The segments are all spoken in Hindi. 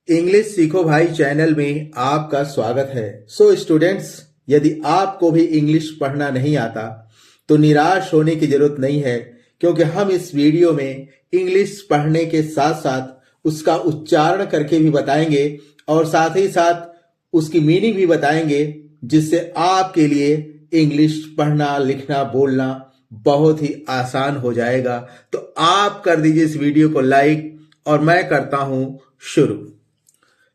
इंग्लिश सीखो भाई चैनल में आपका स्वागत है। सो स्टूडेंट्स, यदि आपको भी इंग्लिश पढ़ना नहीं आता तो निराश होने की जरूरत नहीं है, क्योंकि हम इस वीडियो में इंग्लिश पढ़ने के साथ साथ उसका उच्चारण करके भी बताएंगे और साथ ही साथ उसकी मीनिंग भी बताएंगे, जिससे आपके लिए इंग्लिश पढ़ना, लिखना, बोलना बहुत ही आसान हो जाएगा। तो आप कर दीजिए इस वीडियो को लाइक और मैं करता हूं शुरू।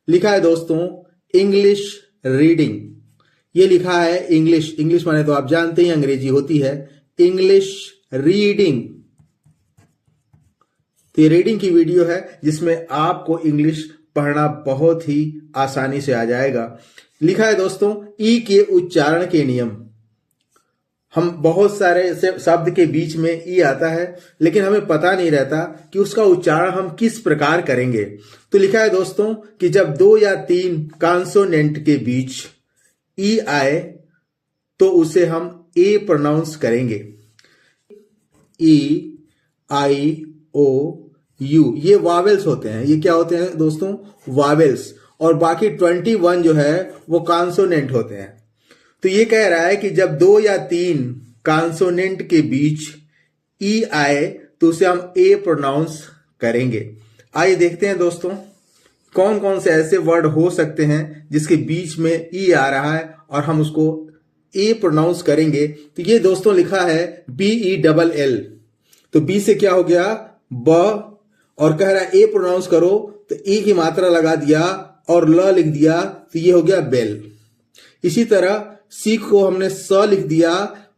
लिखा है दोस्तों इंग्लिश रीडिंग। ये लिखा है इंग्लिश माने तो आप जानते हैं अंग्रेजी होती है। इंग्लिश रीडिंग, तो ये रीडिंग की वीडियो है जिसमें आपको इंग्लिश पढ़ना बहुत ही आसानी से आ जाएगा। लिखा है दोस्तों ई के उच्चारण के नियम। हम बहुत सारे शब्द के बीच में ई आता है, लेकिन हमें पता नहीं रहता कि उसका उच्चारण हम किस प्रकार करेंगे। तो लिखा है दोस्तों कि जब 2 या 3 कॉन्सोनेंट के बीच ई आए तो उसे हम ए प्रोनाउंस करेंगे। ई, आई, ओ, यू, ये वावेल्स होते हैं। ये क्या होते हैं दोस्तों? वावेल्स। और बाकी 21 जो है वो कॉन्सोनेंट होते हैं। तो ये कह रहा है कि जब 2 या 3 कॉन्सोनेंट के बीच ई आए तो उसे हम ए प्रोनाउंस करेंगे। आइए देखते हैं दोस्तों कौन कौन से ऐसे वर्ड हो सकते हैं जिसके बीच में ई आ रहा है और हम उसको ए प्रोनाउंस करेंगे। तो ये दोस्तों लिखा है BELL। तो बी से क्या हो गया? ब, और कह रहा है ए प्रोनाउंस करो, तो ई की मात्रा लगा दिया और ल लिख दिया, तो ये हो गया बेल। इसी तरह सी को हमने स लिख दिया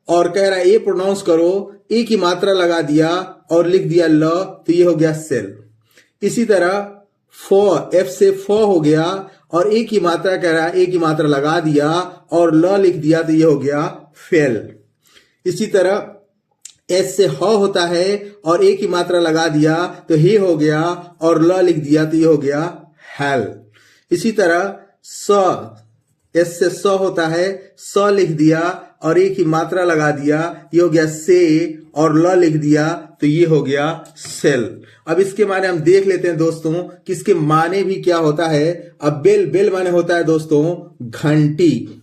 और कह रहा है ए प्रोनाउंस करो, ए की मात्रा लगा दिया और लिख दिया ल, तो ये हो गया सेल। इसी तरह फ, एफ से फ हो गया और ए की मात्रा कह रहा है ए की मात्रा लगा दिया और ल लिख दिया, तो ये हो गया फेल। इसी तरह एस से ह होता है और ए की मात्रा लगा दिया तो हे हो गया और ल लिख दिया, तो ये हो गया हेल। इसी तरह स, एस से स होता है, स लिख दिया और ए की मात्रा लगा दिया, ये हो गया से, और ल लिख दिया, तो ये हो गया सेल। अब इसके माने हम देख लेते हैं दोस्तों कि इसके माने भी क्या होता है। अब बेल, बेल माने होता है दोस्तों घंटी,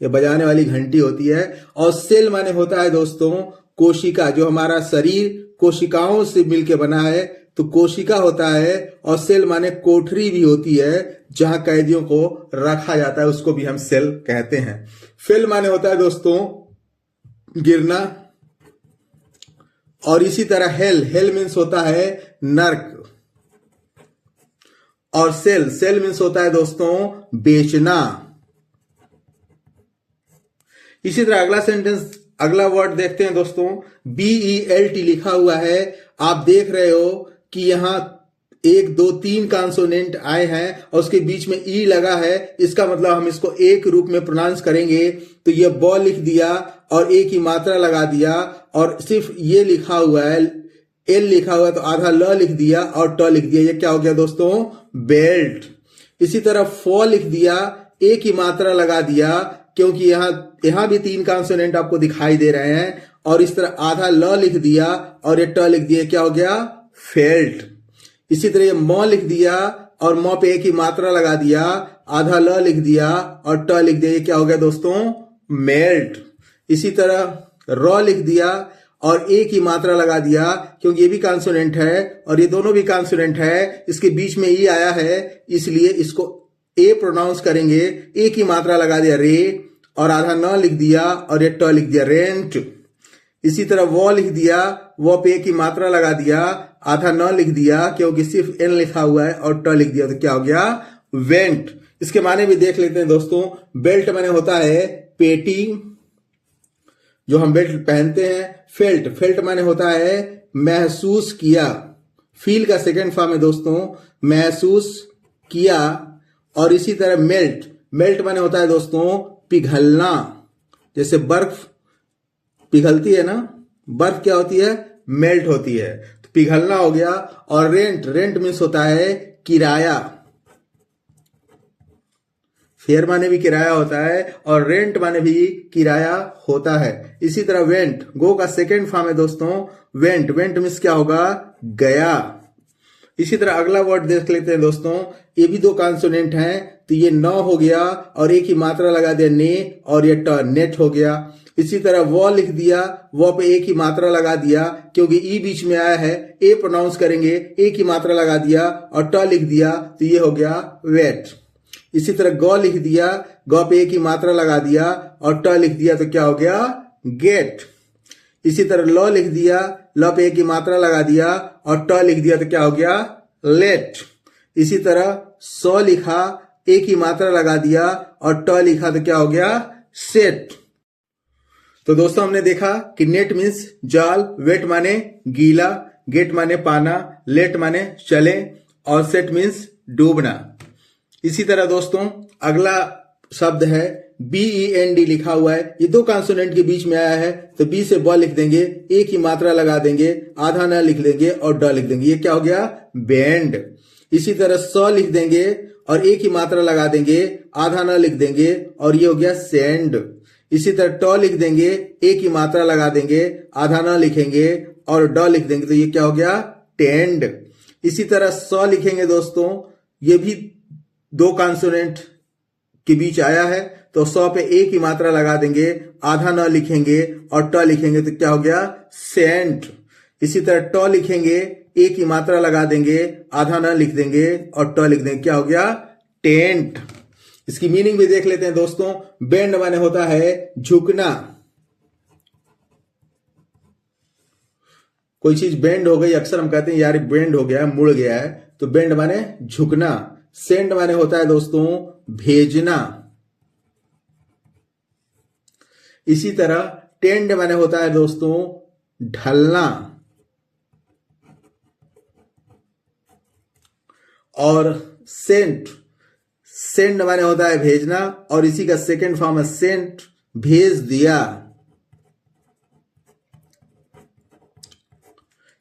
ये बजाने वाली घंटी होती है। और सेल माने होता है दोस्तों कोशिका, जो हमारा शरीर कोशिकाओं से मिलके बना है, तो कोशिका होता है। और सेल माने कोठरी भी होती है जहां कैदियों को रखा जाता है, उसको भी हम सेल कहते हैं। फेल माने होता है दोस्तों गिरना। और इसी तरह हेल, हेल मीन्स होता है नर्क। और सेल, सेल मीन्स होता है दोस्तों बेचना। इसी तरह अगला सेंटेंस, अगला वर्ड देखते हैं दोस्तों। BELT लिखा हुआ है। आप देख रहे हो कि यहां 1, 2, 3 कॉन्सोनेंट आए हैं और उसके बीच में ई लगा है। इसका मतलब हम इसको एक रूप में प्रोनाउंस करेंगे, तो ये ब लिख दिया और ए की मात्रा लगा दिया और सिर्फ ये लिखा हुआ है, एल लिखा हुआ है, तो आधा ल लिख दिया और ट लिख दिया। ये क्या हो गया दोस्तों? बेल्ट। इसी तरह फ लिख दिया, ए की मात्रा लगा दिया, क्योंकि यहां भी 3 कॉन्सोनेंट आपको दिखाई दे रहे हैं। और इस तरह आधा ल लिख दिया और ये ट लिख दिया, क्या हो गया? फेल्ट। इसी तरह ये म लिख दिया और म पे ए की मात्रा लगा दिया, आधा ल लिख दिया और ट लिख दिया, ये क्या हो गया दोस्तों? मेल्ट। इसी तरह र लिख दिया और ए की मात्रा लगा दिया, क्योंकि ये भी कॉन्सोनेंट है और ये दोनों भी कॉन्सोनेंट है। इसके बीच में ई आया है, इसलिए इसको ए प्रोनाउंस करेंगे। ए की मात्रा लगा दिया रे और आधा न लिख दिया और ये ट लिख दिया रेंट। इसी तरह वो लिख दिया, वो पे ए की मात्रा लगा दिया, आधा न लिख दिया क्योंकि सिर्फ एन लिखा हुआ है और ट लिख दिया, तो क्या हो गया? वेंट। इसके माने भी देख लेते हैं दोस्तों। बेल्ट माने होता है पेटी, जो हम बेल्ट पहनते हैं। फेल्ट, फेल्ट माने होता है महसूस किया। फील का सेकंड फॉर्म है दोस्तों महसूस किया। और इसी तरह मेल्ट, मेल्ट माने होता है दोस्तों पिघलना। जैसे बर्फ पिघलती है ना, बर्फ क्या होती है? मेल्ट होती है, तो पिघलना हो गया। और रेंट, रेंट मीन्स होता है किराया। फेयर माने भी किराया होता है और रेंट माने भी किराया होता है। इसी तरह वेंट, गो का सेकेंड फॉर्म है दोस्तों वेंट। वेंट मीन्स क्या होगा? गया। इसी तरह अगला वर्ड देख लेते हैं दोस्तों। ये भी दो कॉन्सोनेंट हैं, तो ये न हो गया और एक ही मात्रा लगा दिया ने, और ये ट नेट हो गया। इसी तरह वो लिख दिया, वो पे एक ही मात्रा लगा दिया, क्योंकि ई बीच में आया है, ए प्रोनाउंस करेंगे, एक ही मात्रा लगा दिया और ट लिख दिया, तो ये हो गया वेट। इसी तरह गौ लिख दिया, गौ पे एक ही मात्रा लगा दिया और ट लिख दिया, तो क्या हो गया गेट। इसी तरह लॉ लिख दिया, लॉ पे एक ही मात्रा लगा दिया और ट लिख दिया, तो क्या हो गया लेट। इसी तरह सौ लिखा, एक ही मात्रा लगा दिया और ट लिखा, तो क्या हो गया सेट। तो दोस्तों हमने देखा कि नेट मीन्स जाल, वेट माने गीला, गेट माने पाना, लेट माने चले, और सेट मीन्स डूबना। इसी तरह दोस्तों अगला शब्द है BEND लिखा हुआ है, ये दो कॉन्सोनेंट के बीच में आया है, तो बी से ब लिख देंगे, एक ही मात्रा लगा देंगे, आधा न लिख देंगे और ड लिख देंगे, ये क्या हो गया बैंड। इसी तरह स लिख देंगे और एक ही मात्रा लगा देंगे, आधा न लिख देंगे और ये हो गया सेंड। इसी तरह ट लिख देंगे, एक ही मात्रा लगा देंगे, आधा न लिखेंगे और ड लिख देंगे, तो ये क्या हो गया टेंड। इसी तरह स लिखेंगे दोस्तों, ये भी दो कॉन्सोनेंट के बीच आया है, तो सौ पे एक ही मात्रा लगा देंगे, आधा न लिखेंगे और ट लिखेंगे, तो क्या हो गया सेंट। इसी तरह ट लिखेंगे, एक ही मात्रा लगा देंगे, आधा न लिख देंगे और ट लिख देंगे, क्या हो गया टेंट। इसकी मीनिंग भी देख लेते हैं दोस्तों। बेंड माने होता है झुकना, कोई चीज बेंड हो गई, अक्सर हम कहते हैं यार बेंड हो गया है, मुड़ गया है, तो बेंड माने झुकना। सेंड माने होता है दोस्तों भेजना। इसी तरह टेंड माने होता है दोस्तों ढलना, और सेंट, सेंड माने होता है भेजना, और इसी का सेकंड फॉर्म है सेंट, भेज दिया।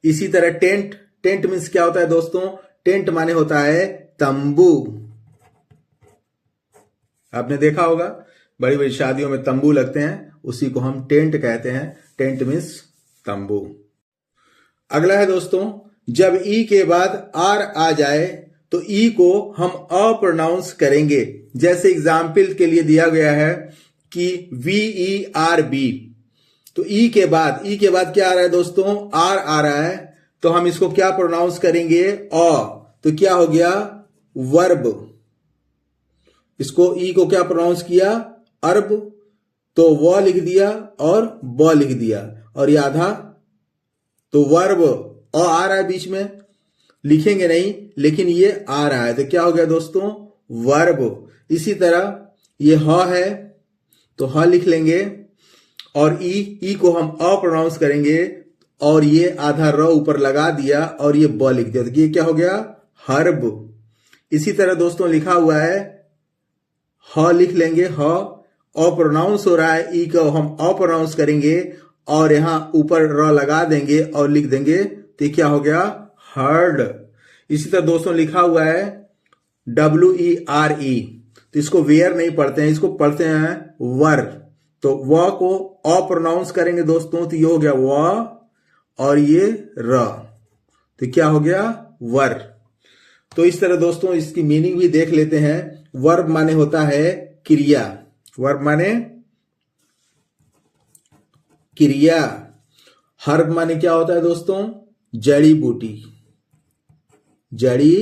इसी तरह टेंट, टेंट मीन्स क्या होता है दोस्तों, टेंट माने होता है तंबू। आपने देखा होगा बड़ी बड़ी शादियों में तंबू लगते हैं, उसी को हम टेंट कहते हैं, टेंट मीन्स तंबू। अगला है दोस्तों, जब ई के बाद आर आ जाए तो ई को हम अ प्रोनाउंस करेंगे। जैसे एग्जाम्पल के लिए दिया गया है कि VERB, तो ई के बाद क्या आ रहा है दोस्तों आर आ रहा है, तो हम इसको क्या प्रोनाउंस करेंगे अ, तो क्या हो गया वर्ब। इसको ई को क्या प्रोनाउंस किया अर्ब, तो व लिख दिया और ब लिख दिया, और ये आधा, तो वर्ब अ आ रहा है बीच में, लिखेंगे नहीं लेकिन ये आ रहा है, तो क्या हो गया दोस्तों वर्ब। इसी तरह ये ह है, तो ह लिख लेंगे, और ई को हम अ प्रोनाउंस करेंगे, और ये आधा र ऊपर लगा दिया और ये ब लिख दिया, तो ये क्या हो गया हर्ब। इसी तरह दोस्तों लिखा हुआ है ह लिख लेंगे, ह अ प्रोनाउंस हो रहा है, ई को हम अ प्रोनाउंस करेंगे और यहां ऊपर र लगा देंगे और लिख देंगे, तो क्या हो गया हर्ड। इसी तरह दोस्तों लिखा हुआ है WERE, तो इसको वेयर नहीं पढ़ते हैं, इसको पढ़ते हैं वर, तो व को अ प्रोनाउंस करेंगे दोस्तों, तो ये हो गया व और ये र, तो क्या हो गया वर। तो इस तरह दोस्तों इसकी मीनिंग भी देख लेते हैं। वर्ब माने होता है क्रिया, वर्ब माने क्रिया। हर्ब माने क्या होता है दोस्तों जड़ी बूटी, जड़ी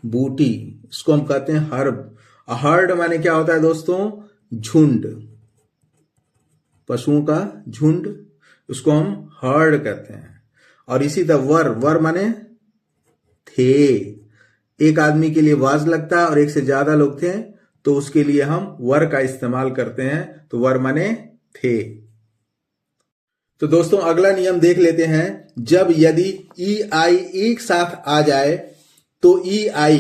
बूटी, इसको हम कहते हैं हर्ब। हर्ड माने क्या होता है दोस्तों झुंड, पशुओं का झुंड, उसको हम हर्ड कहते हैं। और इसी तरह वर माने थे, एक आदमी के लिए वाज लगता है और एक से ज्यादा लोग थे, तो उसके लिए हम वर का इस्तेमाल करते हैं, तो वर माने थे। तो दोस्तों अगला नियम देख लेते हैं। जब यदि EI एक साथ आ जाए तो EI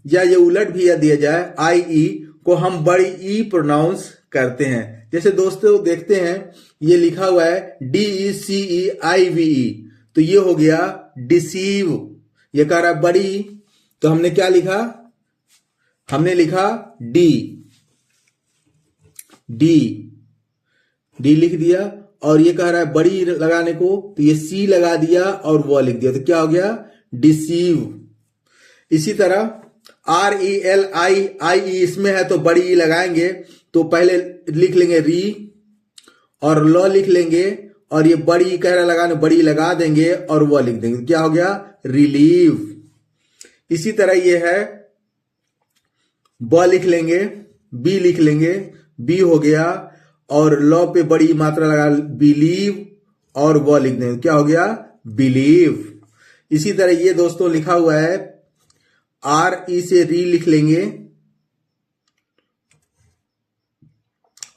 या ये उलट भी दिया जाए IE को हम बड़ी ई प्रोनाउंस करते हैं। जैसे दोस्तों देखते हैं ये लिखा हुआ है DECEIVE, तो ये हो गया डिसीव, ये कह रहा है बड़ी, तो हमने क्या लिखा, हमने लिखा डी लिख दिया, और ये कह रहा है बड़ी लगाने को, तो ये सी लगा दिया और वो लिख दिया, तो क्या हो गया डिसीव। इसी तरह RELI इसमें है तो बड़ी ई लगाएंगे, तो पहले लिख लेंगे री और लॉ लिख लेंगे और ये बड़ी कह रहा लगाने, बड़ी लगा देंगे और वह लिख देंगे, क्या हो गया रिलीव। इसी तरह ये है ब लिख लेंगे, बी लिख लेंगे, बी हो गया और लॉ पे बड़ी मात्रा लगा बिलीव और वह लिख देंगे, क्या हो गया बिलीव। इसी तरह ये दोस्तों लिखा हुआ है RE से री लिख लेंगे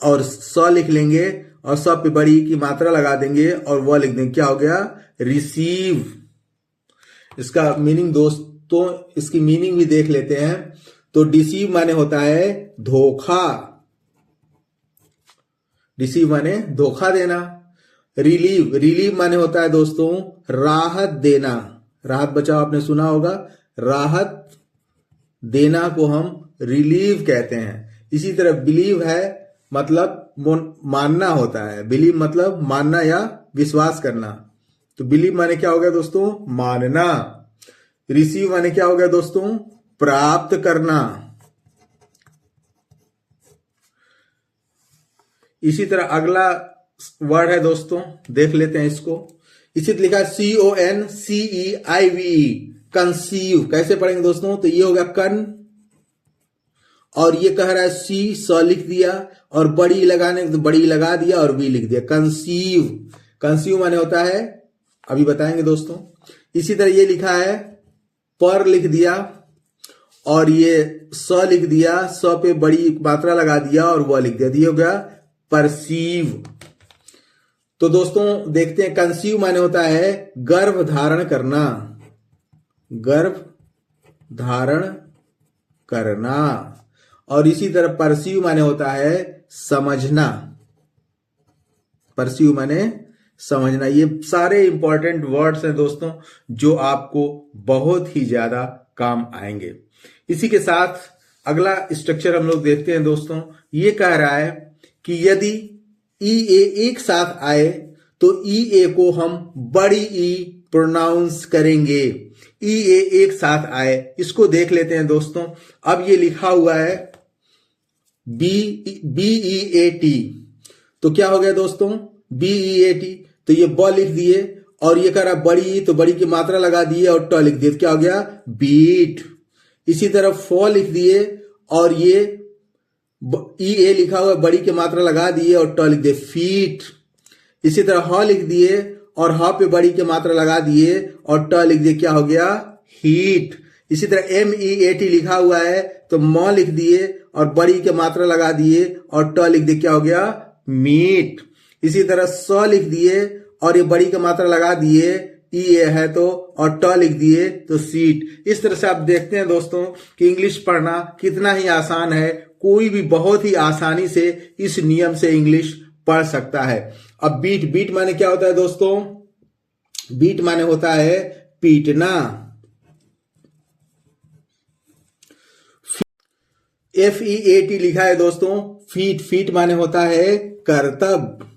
और स लिख लेंगे और स पे बड़ी की मात्रा लगा देंगे और वह लिख देंगे, क्या हो गया रिसीव। इसका मीनिंग दोस्तों, इसकी मीनिंग भी देख लेते हैं। तो डिसीव माने होता है धोखा, डिसीव माने धोखा देना। रिलीव, रिलीव माने होता है दोस्तों राहत देना, राहत बचाव आपने सुना होगा, राहत देना को हम रिलीव कहते हैं। इसी तरह बिलीव है मतलब मानना होता है, बिलीव मतलब मानना या विश्वास करना। तो बिलीव माने क्या हो गया दोस्तों मानना। रिसीव माने क्या हो गया दोस्तों प्राप्त करना। इसी तरह अगला वर्ड है दोस्तों, देख लेते हैं इसको। इसी लिखा है CONCEIVE कंसीव। कैसे पढ़ेंगे दोस्तों, तो ये हो गया कन और ये कह रहा है स लिख दिया और बड़ी लगाने तो बड़ी लगा दिया और वी लिख दिया, कंसीव। कंसीव माने होता है, अभी बताएंगे दोस्तों। इसी तरह ये लिखा है पर लिख दिया और ये स लिख दिया, स पे बड़ी मात्रा लगा दिया और वह लिख दिया, ये हो गया परसीव। तो दोस्तों देखते हैं, कंसीव माने होता है गर्भ धारण करना, गर्भ धारण करना। और इसी तरह परसीव माने होता है समझना, परसीव माने समझना। ये सारे इंपॉर्टेंट वर्ड्स हैं दोस्तों जो आपको बहुत ही ज्यादा काम आएंगे। इसी के साथ अगला स्ट्रक्चर हम लोग देखते हैं दोस्तों। ये कह रहा है कि यदि EA एक साथ आए तो EA को हम बड़ी ई प्रोनाउंस करेंगे। EA एक साथ आए, इसको देख लेते हैं दोस्तों। अब ये लिखा हुआ है BEAT, तो क्या हो गया दोस्तों BEAT, तो ये ब लिख दिए और ये कह रहा बड़ी, तो बड़ी की मात्रा लगा दिए और ट लिख दिए, क्या हो गया बीट। इसी तरह फ लिख दिए और ये EA लिखा हुआ बड़ी की मात्रा लगा दिए और ट लिख दिए फीट। इसी तरह ह लिख दिए और ह पे बड़ी की मात्रा लगा दिए और ट लिख दिए, क्या हो गया हीट। इसी तरह MEAT लिखा हुआ है तो म लिख दिए और बड़ी की मात्रा लगा दिए और ट लिख दिए, क्या हो गया मीट। इसी तरह स लिख दिए और ये बड़ी की मात्रा लगा दिए, EA है तो और ट लिख दिए तो सीट। इस तरह से आप देखते हैं दोस्तों कि इंग्लिश पढ़ना कितना ही आसान है, कोई भी बहुत ही आसानी से इस नियम से इंग्लिश पढ़ सकता है। अब बीट, बीट माने क्या होता है दोस्तों, बीट माने होता है पीटना। FEAT लिखा है दोस्तों फीट, फीट माने होता है कर्तव्य।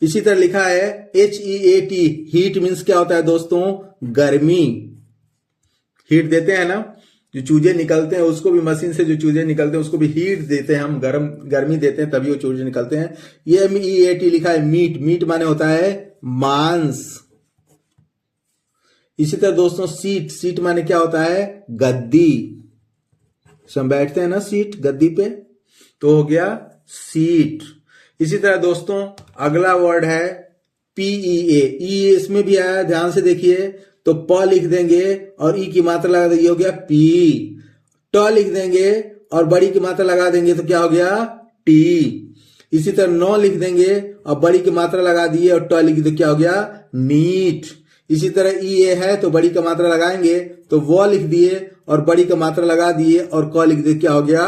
इसी तरह लिखा है HEAT, हीट मीन्स क्या होता है दोस्तों गर्मी। हीट देते हैं ना, जो चूजे निकलते हैं उसको भी, मशीन से जो चूजे निकलते हैं उसको भी हीट देते हैं हम, गर्मी देते हैं तभी वो चूजे निकलते हैं। ये MEAT लिखा है मीट, मीट माने होता है मांस। इसी तरह दोस्तों सीट, सीट माने क्या होता है गद्दी, हम बैठते हैं ना सीट गद्दी पे, तो हो गया सीट। इसी तरह दोस्तों अगला वर्ड है PEA, EA इसमें भी आया, ध्यान से देखिए। तो प लिख देंगे और ई की मात्रा लगा देंगे, हो गया पी। ट लिख देंगे और बड़ी की मात्रा लगा देंगे तो क्या हो गया टी। इसी तरह नौ लिख देंगे और बड़ी की मात्रा लगा दिए और ट लिख दे, क्या हो गया नीट। इसी तरह EA है तो बड़ी का मात्रा लगाएंगे तो वो लिख दिए और बड़ी का मात्रा लगा दिए और क लिख दिए, क्या हो गया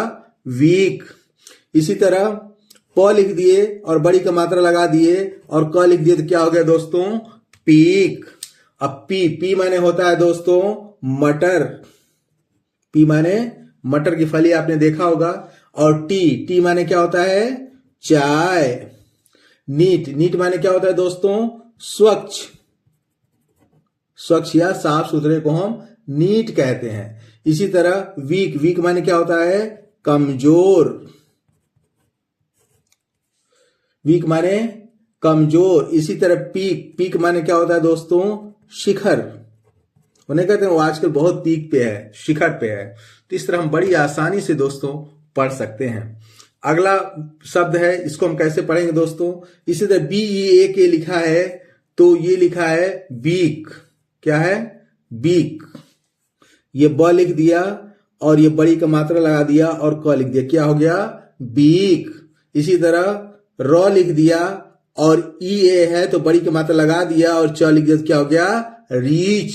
वीक। इसी तरह प लिख दिए और बड़ी का मात्रा लगा दिए और क लिख दिए तो क्या हो गया दोस्तों पीक। अब पी, पी माने होता है दोस्तों मटर, पी माने मटर की फली आपने देखा होगा। और टी, टी माने क्या होता है चाय। नीट, नीट माने क्या होता है दोस्तों स्वच्छ, स्वच्छ या साफ सुथरे को हम नीट कहते हैं। इसी तरह वीक, वीक माने क्या होता है? कमजोर। वीक माने कमजोर। इसी तरह पीक, पीक माने क्या होता है दोस्तों? शिखर। उन्हें कहते हैं वो आजकल बहुत पीक पे है, शिखर पे है। तो इस तरह हम बड़ी आसानी से दोस्तों पढ़ सकते हैं। अगला शब्द है, इसको हम कैसे पढ़ेंगे दोस्तों? इसी तरह BEAK लिखा है, तो ये लिखा है बीक। क्या है? बीक। ये ब लिख दिया और ये बड़ी का मात्रा लगा दिया और क लिख दिया, क्या हो गया? बीक। इसी तरह र लिख दिया और EA है तो बड़ी की मात्रा लगा दिया और च लिख दिया, तो क्या हो गया? रीच।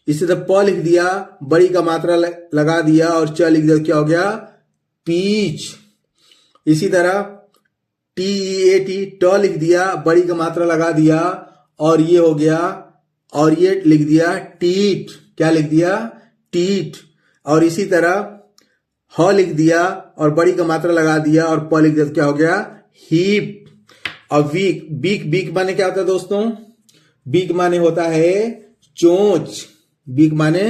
इसी तरह प लिख दिया, बड़ी का मात्रा लगा दिया और च लिख दिया, तो क्या हो गया? पीच। इसी तरह TEAT, ट लिख दिया, बड़ी का मात्रा लगा दिया और ये हो गया, और ये लिख दिया टीट। क्या लिख दिया? टीट। और इसी तरह ह लिख दिया और बड़ी का मात्रा लगा दिया और प लिख दिया, तो क्या हो गया? हीप। और वीक, बीक, बीक माने क्या होता है दोस्तों? बीक माने होता है चोंच। बीक माने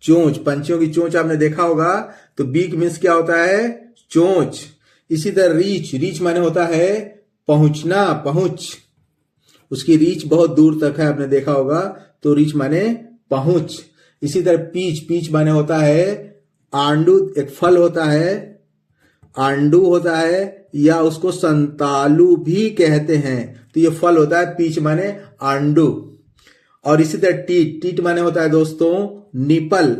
चोंच। पंछियों की चोंच आपने देखा होगा, तो बीक मीन्स क्या होता है? चोंच। इसी तरह रीच, रीच माने होता है पहुंचना, पहुंच। उसकी रीच बहुत दूर तक है, आपने देखा होगा, तो रीच माने पहुंच। इसी तरह पीच, पीच माने होता है आंडू। एक फल होता है, आंडू होता है, या उसको संतालू भी कहते हैं, तो ये फल होता है पीच माने आंडू। और इसी तरह टीट, टीट माने होता है दोस्तों निपल।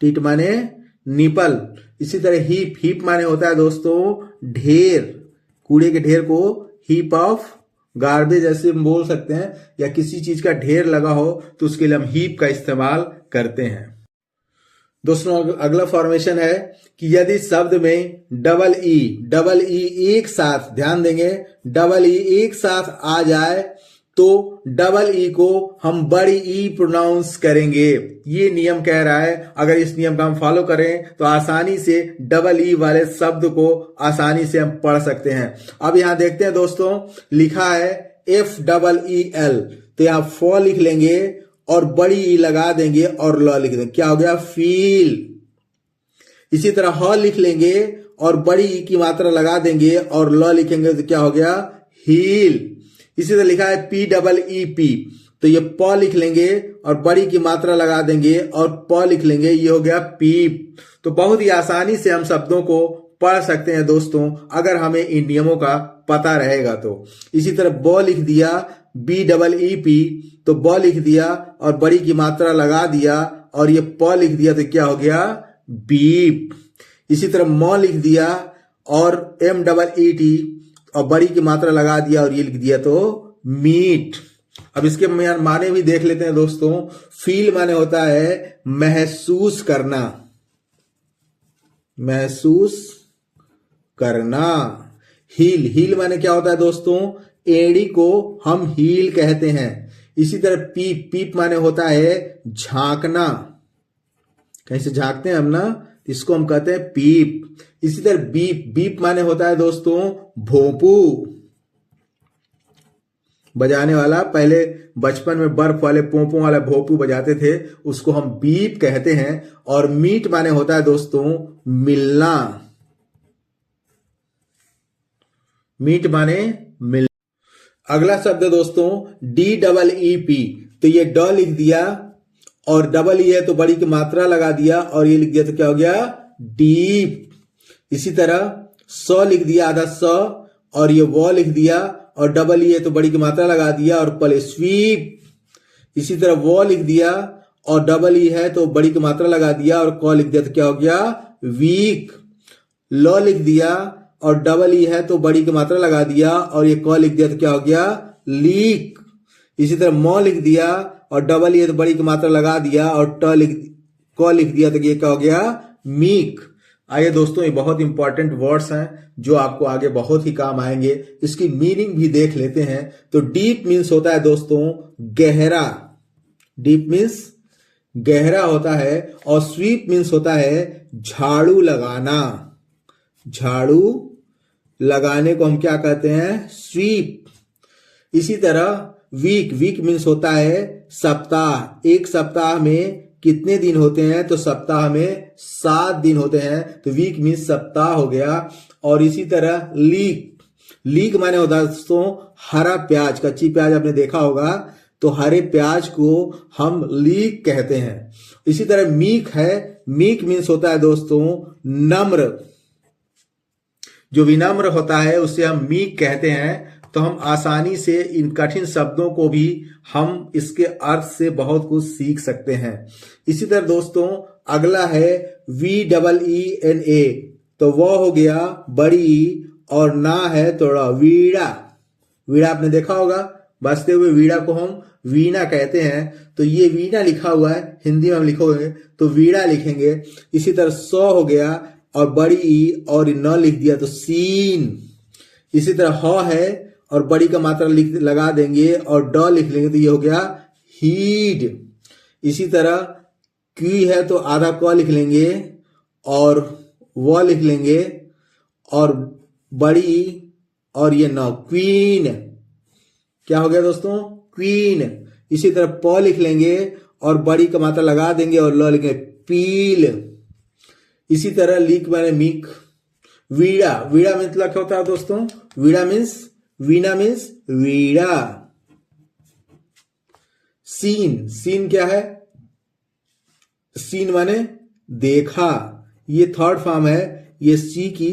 टीट माने निपल। इसी तरह हीप, हीप माने होता है दोस्तों ढेर। कूड़े के ढेर को हीप ऑफ गार्बेज ऐसे हम बोल सकते हैं, या किसी चीज का ढेर लगा हो तो उसके लिए हम हीप का इस्तेमाल करते हैं। दोस्तों अगला फॉर्मेशन है कि यदि शब्द में डबल ई एक साथ, ध्यान देंगे, डबल ई एक साथ आ जाए तो डबल ई को हम बड़ी ई प्रोनाउंस करेंगे। ये नियम कह रहा है, अगर इस नियम का हम फॉलो करें तो आसानी से डबल ई वाले शब्द को आसानी से हम पढ़ सकते हैं। अब यहां देखते हैं दोस्तों, लिखा है FEEL, तो यहां फ लिख लेंगे और बड़ी ई लगा देंगे और ल लिख देंगे, क्या हो गया? फील। इसी तरह ह लिख लेंगे और बड़ी ई की मात्रा लगा देंगे और ल लिखेंगे, तो क्या हो गया? हील। इसी तरह लिखा है PEEP, तो ये प लिख लेंगे और बड़ी की मात्रा लगा देंगे और प लिख लेंगे, ये हो गया पीप। तो बहुत ही आसानी से हम शब्दों को पढ़ सकते हैं दोस्तों, अगर हमें इन नियमों का पता रहेगा तो। इसी तरह ब लिख दिया, BEEP, तो ब लिख दिया और बड़ी की मात्रा लगा दिया और ये प लिख दिया, तो क्या हो गया? बीप। इसी तरह म लिख दिया और MEET और बड़ी की मात्रा लगा दिया और ये लिख दिया, तो मीट। अब इसके माने भी देख लेते हैं दोस्तों। फील माने होता है महसूस करना, महसूस करना। हील, हील माने क्या होता है दोस्तों? एड़ी को हम हील कहते हैं। इसी तरह पीप, पीप माने होता है झांकना, कहीं से झांकते हैं हम ना, इसको हम कहते हैं पीप। इसी तरह बीप, बीप माने होता है दोस्तों भोंपू, बजाने वाला। पहले बचपन में बर्फ वाले पोंपों वाला भोंपू बजाते थे, उसको हम बीप कहते हैं। और मीट माने होता है दोस्तों मिलना, मीट माने मिल। अगला शब्द है दोस्तों DEEP, तो ये ड लिख दिया और डबल ई है तो बड़ी की मात्रा लगा दिया और ये लिख दिया, तो क्या हो गया? डीप। इसी तरह स लिख दिया, आधा स, और ये व लिख दिया और डबल ई है तो बड़ी की मात्रा लगा दिया और पले स्वीप। इसी तरह व लिख दिया और डबल ई है तो बड़ी की मात्रा लगा दिया और क लिख दिया, तो क्या हो गया? वीक। ल लिख दिया और डबल ई है तो बड़ी की मात्रा लगा दिया और ये क लिख दिया, तो क्या हो गया? लीक। इसी तरह म लिख दिया और डबल ई है तो बड़ी की मात्रा लगा दिया और क लिख दिया, तो ये क्या हो गया? मीक। आइए दोस्तों, ये बहुत इंपॉर्टेंट वर्ड्स हैं जो आपको आगे बहुत ही काम आएंगे। इसकी मीनिंग भी देख लेते हैं। तो डीप मीन्स होता है दोस्तों गहरा, डीप मीन्स गहरा होता है। और स्वीप मीन्स होता है झाड़ू लगाना, झाड़ू लगाने को हम क्या कहते हैं? स्वीप। इसी तरह वीक, वीक मीन्स होता है सप्ताह। एक सप्ताह में कितने दिन होते हैं? तो सप्ताह में 7 दिन होते हैं, तो वीक मीन्स सप्ताह हो गया। और इसी तरह लीक, लीक माने होता है दोस्तों हरा प्याज, कच्ची प्याज आपने देखा होगा, तो हरे प्याज को हम लीक कहते हैं। इसी तरह मीक है, मीक मीन्स होता है दोस्तों नम्र, जो विनम्र होता है उसे हम मीक कहते हैं। तो हम आसानी से इन कठिन शब्दों को भी हम इसके अर्थ से बहुत कुछ सीख सकते हैं। इसी तरह दोस्तों अगला है VEENA, तो वह हो गया बड़ी, और ना है थोड़ा वीणा। वीणा आपने देखा होगा, बजते हुए वीणा को हम वीणा कहते हैं। तो ये वीणा लिखा हुआ है, हिंदी में हम लिखोगे तो वीणा लिखेंगे। इसी तरह सौ हो गया और बड़ी ई और न लिख दिया तो सीन। इसी तरह ह है और बड़ी का मात्रा लिख लगा देंगे और ड लिख लेंगे तो ये हो गया हीड। इसी तरह क्वी है तो आधा क लिख लेंगे और व लिख लेंगे और बड़ी और ये न क्वीन। क्या हो गया दोस्तों? क्वीन। इसी तरह प लिख लेंगे और बड़ी का मात्रा लगा देंगे और ल लिखेंगे पील। इसी तरह लीक माने मीक। वीणा, वीणा मतलब क्या होता है दोस्तों? वीणा मीन्स, वीणा मीन्स वीणा। सीन, सीन क्या है? सीन माने देखा, ये थर्ड फॉर्म है, ये सी की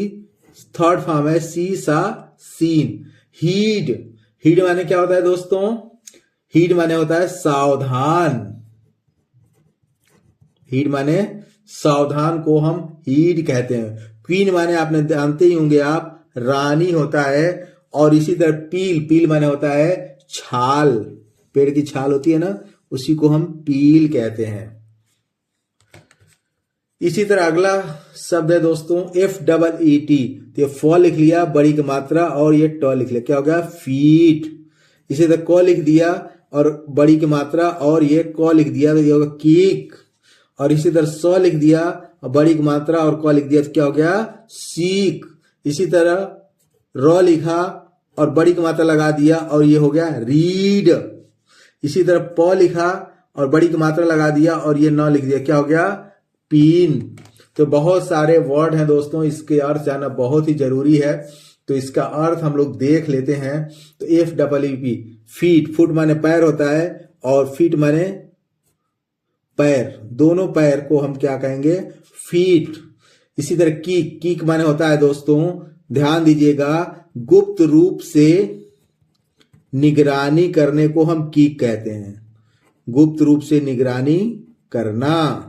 थर्ड फॉर्म है, सी सा सीन। हीड, हीड माने क्या होता है दोस्तों? हीड माने होता है सावधान। हीड माने सावधान को हम हीड कहते हैं। क्वीन माने आपने जानते ही होंगे आप, रानी होता है। और इसी तरह पील, पील माने होता है छाल, पेड़ की छाल होती है ना, उसी को हम पील कहते हैं। इसी तरह अगला शब्द है दोस्तों FEET, तो ये फ लिख लिया बड़ी की मात्रा और ये ट लिख लिया, क्या हो गया? फीट। इसी तरह क लिख दिया और बड़ी की मात्रा और ये क लिख दिया तो ये होगा कीक। और इसी तरह स लिख दिया और बड़ी की मात्रा और क लिख दिया तो क्या हो गया? सीक। इसी तरह र लिखा और बड़ी की मात्रा लगा दिया और ये हो गया रीड। इसी तरह प लिखा और बड़ी की मात्रा लगा दिया और ये न लिख दिया, क्या हो गया? पीन। तो बहुत सारे वर्ड हैं दोस्तों, इसके अर्थ जानना बहुत ही जरूरी है। तो इसका अर्थ हम लोग देख लेते हैं। तो FEEP, फीट, फुट माने पैर होता है और फीट माने पैर, दोनों पैर को हम क्या कहेंगे? फीट। इसी तरह कीक, कीक माने होता है दोस्तों, ध्यान दीजिएगा, गुप्त रूप से निगरानी करने को हम कीक कहते हैं। गुप्त रूप से निगरानी करना,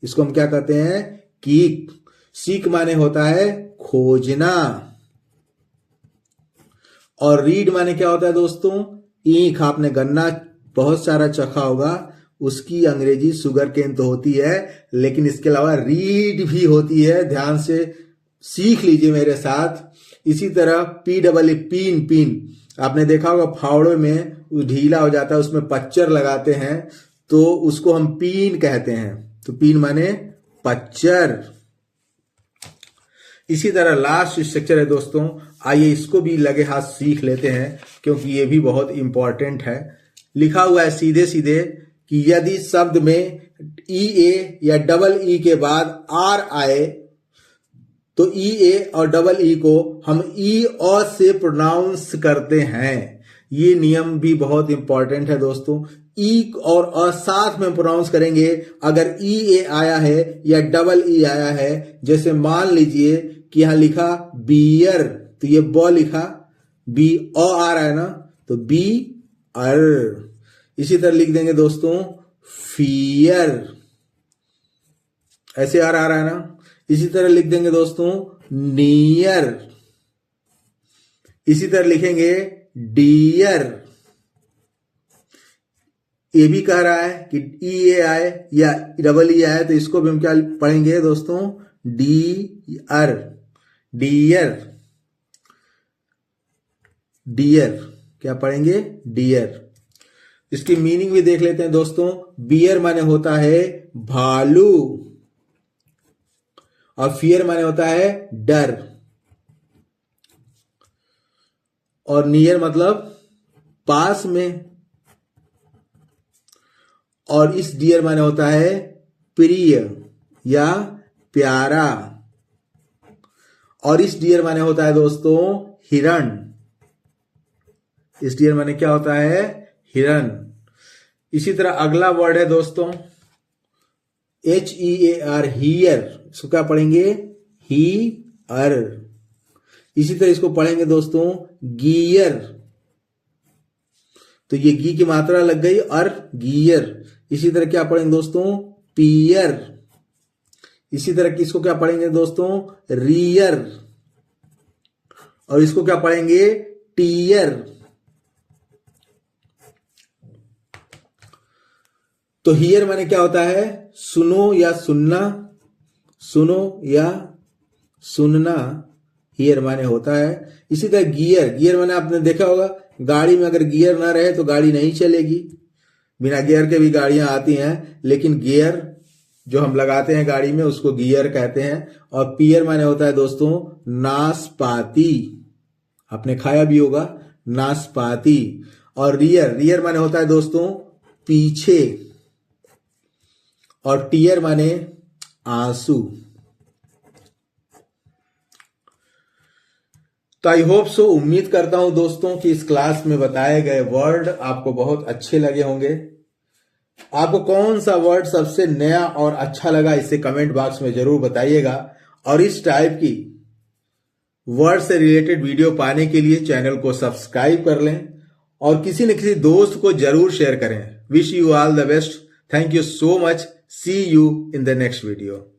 इसको हम क्या कहते हैं? कीक। सीक माने होता है खोजना। और रीड माने क्या होता है दोस्तों? ईख। आपने गन्ना बहुत सारा चखा होगा, उसकी अंग्रेजी शुगर केन तो होती है, लेकिन इसके अलावा रीड भी होती है, ध्यान से सीख लीजिए मेरे साथ। इसी तरह PEE, पीन, पीन आपने देखा होगा फावड़े में ढीला हो जाता है, उसमें पच्चर लगाते हैं तो उसको हम पीन कहते हैं। तो पीन माने पच्चर। इसी तरह लास्ट स्ट्रक्चर है दोस्तों, आइए इसको भी लगे हाथ सीख लेते हैं क्योंकि ये भी बहुत इंपॉर्टेंट है। लिखा हुआ है सीधे सीधे कि यदि शब्द में EA या डबल E के बाद R आए तो EA और डबल E को हम E से प्रोनाउंस करते हैं। ये नियम भी बहुत इंपॉर्टेंट है दोस्तों। ई और अ साथ में प्रोनाउंस करेंगे। अगर EA आया है या डबल E आया है, जैसे मान लीजिए कि यहां लिखा बियर तो ये ब लिखा, बी अ आ रहा है ना तो बी अर। इसी तरह लिख देंगे दोस्तों फियर, ऐसे आ रहा है ना। इसी तरह लिख देंगे दोस्तों नियर। इसी तरह लिखेंगे डियर। ये भी कह रहा है कि EA आए या डबल E आए तो इसको भी हम क्या पढ़ेंगे दोस्तों? डियर, डियर, डियर, क्या पढ़ेंगे? डियर। इसकी मीनिंग भी देख लेते हैं दोस्तों। बियर माने होता है भालू और फियर माने होता है डर, और नियर मतलब पास में। और इस डियर माने होता है प्रिय या प्यारा, और इस डियर माने होता है दोस्तों हिरण। इस डियर माने क्या होता है? हिरण। इसी तरह अगला वर्ड है दोस्तों HEAR, हियर। इसको क्या पढ़ेंगे? ही अर। इसी तरह इसको पढ़ेंगे दोस्तों गियर। तो ये गी की मात्रा लग गई, अर गियर। इसी तरह क्या पढ़ेंगे दोस्तों? पियर। इसी तरह इसको क्या पढ़ेंगे दोस्तों? रियर। और इसको क्या पढ़ेंगे? टीयर। तो हियर माने क्या होता है? सुनो या सुनना, सुनो या सुनना हियर माने होता है। इसी तरह गियर, गियर माने आपने देखा होगा गाड़ी में अगर गियर ना रहे तो गाड़ी नहीं चलेगी। बिना गियर के भी गाड़ियां आती हैं, लेकिन गियर जो हम लगाते हैं गाड़ी में उसको गियर कहते हैं। और पियर माने होता है दोस्तों नाशपाती, आपने खाया भी होगा नाशपाती। और रियर, रियर माने होता है दोस्तों पीछे। और टीयर माने आंसू। तो आई होप सो, उम्मीद करता हूं दोस्तों कि इस क्लास में बताए गए वर्ड आपको बहुत अच्छे लगे होंगे। आपको कौन सा वर्ड सबसे नया और अच्छा लगा इसे कमेंट बॉक्स में जरूर बताइएगा। और इस टाइप की वर्ड से रिलेटेड वीडियो पाने के लिए चैनल को सब्सक्राइब कर लें और किसी न किसी दोस्त को जरूर शेयर करें। Wish you all the best. Thank you so much. See you in the next video.